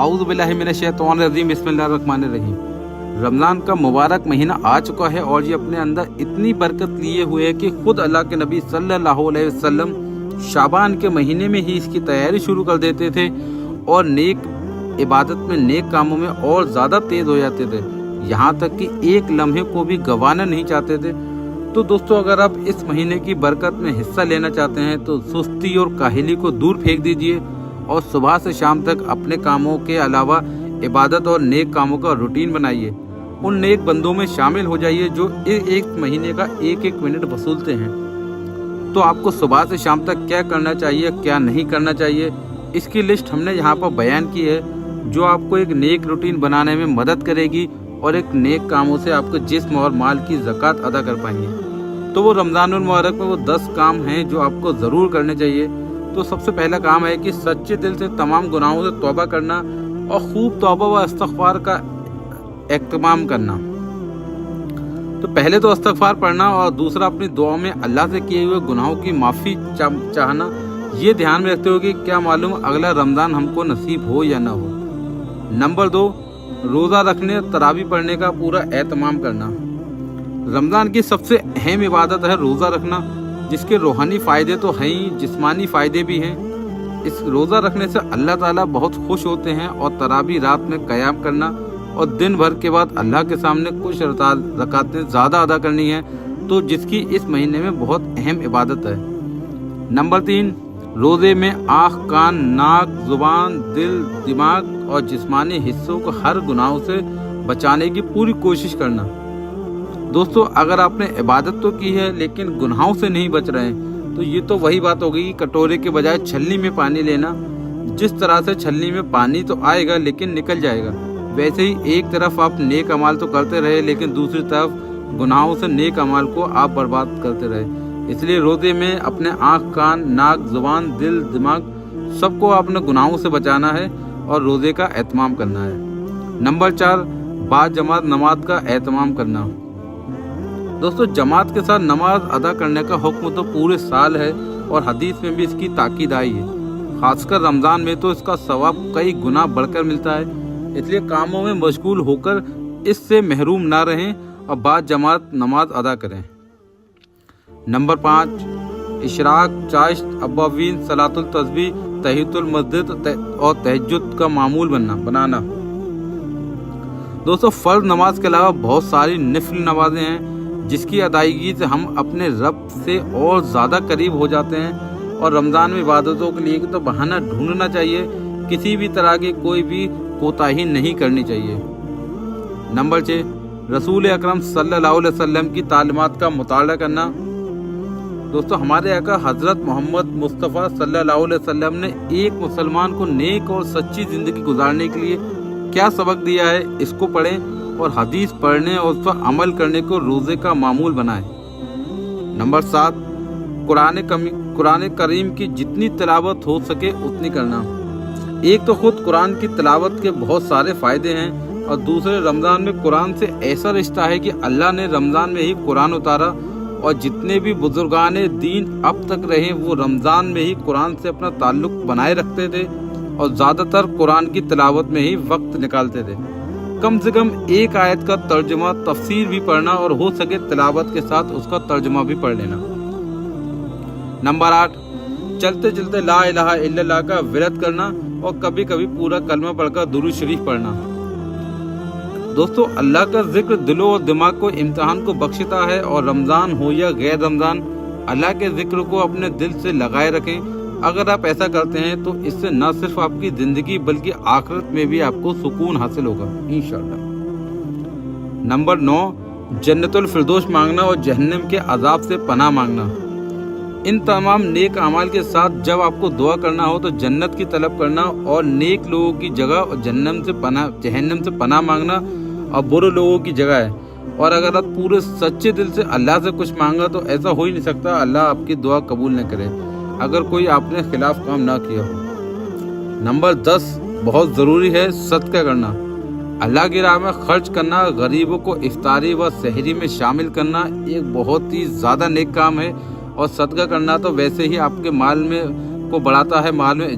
औज़ु बिल्लाहि मिनश्शैतानिर्रजीम बिस्मिल्लाहिर्रहमानिर्रहीम। रमज़ान का मुबारक महीना आ चुका है और ये अपने अंदर इतनी बरकत लिए हुए है कि खुद अल्लाह के नबी सल्लल्लाहु अलैहि वसल्लम शाबान के महीने में ही इसकी तैयारी शुरू कर देते थे और नेक इबादत में, नेक कामों में और ज़्यादा तेज़ हो जाते थे, यहाँ तक कि एक लम्हे को भी गंवाना नहीं चाहते थे। तो दोस्तों, अगर आप इस महीने की बरकत में हिस्सा लेना चाहते हैं तो सुस्ती और काहली को दूर फेंक दीजिए और सुबह से शाम तक अपने कामों के अलावा इबादत और नेक कामों का रूटीन बनाइए। उन नेक बंदों में शामिल हो जाइए जो एक महीने का एक एक मिनट वसूलते हैं। तो आपको सुबह से शाम तक क्या करना चाहिए, क्या नहीं करना चाहिए, इसकी लिस्ट हमने यहाँ पर बयान की है, जो आपको एक नेक रूटीन बनाने में मदद करेगी और एक नेक कामों से आपको जिस्म और माल की ज़कात अदा कर पाएंगे। तो वो रमज़ानुल मुबारक में वो 10 काम हैं जो आपको ज़रूर करने चाहिए। तो सबसे पहला काम है कि सच्चे दिल से तमाम गुनाहों से तौबा करना और खूब तौबा व इस्तग़फ़ार का एहतमाम करना। तो पहले तो इस्तग़फ़ार पढ़ना और दूसरा अपनी दुआ में अल्लाह से किए हुए गुनाहों की माफ़ी चाहना, ये ध्यान में रखते हुए कि क्या मालूम अगला रमज़ान हमको नसीब हो या ना हो। नंबर 2, रोज़ा रखने, तरावी पढ़ने का पूरा एहतमाम करना। रमज़ान की सबसे अहम इबादत है रोज़ा रखना, जिसके रूहानी फ़ायदे तो हैं ही, जिस्मानी फ़ायदे भी हैं। इस रोज़ा रखने से अल्लाह ताला बहुत खुश होते हैं। और तरावी रात में क़याम करना और दिन भर के बाद अल्लाह के सामने कुछ रकातें ज़्यादा अदा करनी है, तो जिसकी इस महीने में बहुत अहम इबादत है। नंबर 3, रोज़े में आँख, कान, नाक, ज़ुबान, दिल, दिमाग और जिस्मानी हिस्सों को हर गुनाहों से बचाने की पूरी कोशिश करना। दोस्तों, अगर आपने इबादत तो की है लेकिन गुनाहों से नहीं बच रहे हैं, तो ये तो वही बात होगी कि कटोरे के बजाय छलनी में पानी लेना। जिस तरह से छलनी में पानी तो आएगा लेकिन निकल जाएगा, वैसे ही एक तरफ आप नेक अमाल तो करते रहे लेकिन दूसरी तरफ गुनाहों से नेक अमाल को आप बर्बाद करते रहे। इसलिए रोज़े में अपने आँख, कान, नाक, ज़ुबान, दिल, दिमाग सबको आपने गुनाहों से बचाना है और रोज़े का एहतमाम करना है। नंबर 4, बाजमात नमाज का एहतमाम करना। दोस्तों, जमात के साथ नमाज अदा करने का हुक्म तो पूरे साल है और हदीस में भी इसकी ताकीद आई है। खासकर रमज़ान में तो इसका सवाब कई गुना बढ़कर मिलता है। इसलिए कामों में मशगूल होकर इससे महरूम ना रहें और बाजमात नमाज अदा करें। नंबर 5, इशराक, चाश्त, अव्वाबीन, सलातुल तस्बीह, तहियतुल मस्जिद और तहज्जुद का मामूल बनाना। दोस्तों, फ़र्ज नमाज के अलावा बहुत सारी नफिल नमाजें हैं जिसकी अदायगी से हम अपने रब से और ज़्यादा करीब हो जाते हैं। और रमज़ान में इबादतों के लिए तो बहाना ढूंढना चाहिए, किसी भी तरह की कोई भी कोताही नहीं करनी चाहिए। नंबर 6, रसूल अकरम सल्लल्लाहु अलैहि वसल्लम की तालीमात का मुताला करना। दोस्तों, हमारे आका हज़रत मोहम्मद मुस्तफ़ा सल्लल्लाहु अलैहि वसल्लम ने एक मुसलमान को नेक और सच्ची ज़िंदगी गुजारने के लिए क्या सबक दिया है, इसको पढ़ें और हदीस पढ़ने और उस पर अमल करने को रोज़े का मामूल बनाएं। नंबर 7, कुरान करीम की जितनी तिलावत हो सके उतनी करना। एक तो खुद कुरान की तिलावत के बहुत सारे फ़ायदे हैं और दूसरे रमज़ान में कुरान से ऐसा रिश्ता है कि अल्लाह ने रमज़ान में ही कुरान उतारा और जितने भी बुजुर्गाने दीन अब तक रहे वो रमज़ान में ही कुरान से अपना ताल्लुक़ बनाए रखते थे और ज़्यादातर कुरान की तिलावत में ही वक्त निकालते थे। कम से कम एक आयत का तर्जुमा, तफसीर भी पढ़ना और हो सके तिलावत के साथ उसका तर्जुमा भी पढ़ लेना। नंबर 8, चलते चलते ला इलाहा इल्लल्लाह का विरद करना और कभी कभी पूरा कलमा पढ़कर दुरूद शरीफ पढ़ना। दोस्तों, अल्लाह का जिक्र दिलों और दिमाग को इम्तिहान को बख्शता है और रमज़ान हो या गैर रमज़ान, अल्लाह के जिक्र को अपने दिल से लगाए रखें। अगर आप ऐसा करते हैं तो इससे न सिर्फ आपकी ज़िंदगी बल्कि आखिरत में भी आपको सुकून हासिल होगा इंशाअल्लाह। नंबर 9, जन्नतुल फिरदौस मांगना और जहन्नम के अजाब से पनाह मांगना। इन तमाम नेक अमाल के साथ जब आपको दुआ करना हो तो जन्नत की तलब करना और नेक लोगों की जगह जहन्नम से पनाह मांगना और बुरे लोगों की जगह है। और अगर आप पूरे सच्चे दिल से अल्लाह से कुछ मांगा तो ऐसा हो ही नहीं सकता अल्लाह आपकी दुआ कबूल न करे अगर कोई आपने खिलाफ काम ना किया हो। नंबर 10, बहुत ज़रूरी है सदका करना। अल्लाह की राह में खर्च करना, गरीबों को इफ्तारी व सहरी में शामिल करना एक बहुत ही ज़्यादा नेक काम है। और सदका करना तो वैसे ही आपके माल में को बढ़ाता है, माल में